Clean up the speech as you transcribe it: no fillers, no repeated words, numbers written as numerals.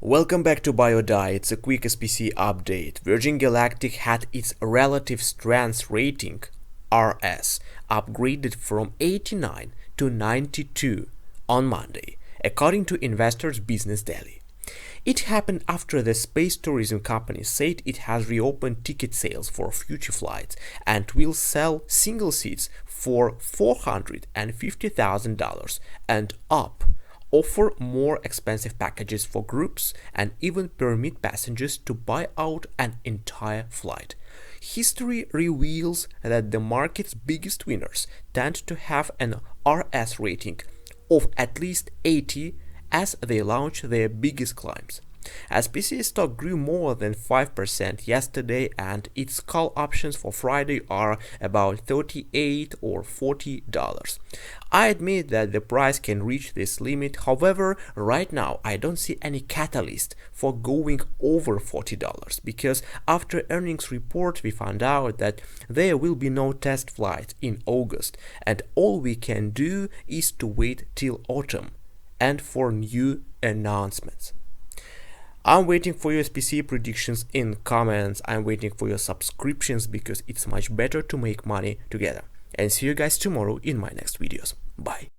Welcome back to BioDie. It's a quick SPC update. Virgin Galactic had its relative strength rating RS upgraded from 89 to 92 on Monday, according to Investors Business Daily. It happened after the space tourism company said it has reopened ticket sales for future flights and will sell single seats for $450,000 and up, offer more expensive packages for groups, and even permit passengers to buy out an entire flight. History reveals that the market's biggest winners tend to have an RS rating of at least 80 as they launch their biggest climbs. SPC stock grew more than 5% yesterday, and its call options for Friday are about $38 or $40. I admit that the price can reach this limit. However, right now I don't see any catalyst for going over $40 because after earnings report we found out that there will be no test flights in August, and all we can do is to wait till autumn and for new announcements. I'm waiting for your SPC predictions in comments. I'm waiting for your subscriptions because it's much better to make money together. And see you guys tomorrow in my next videos. Bye.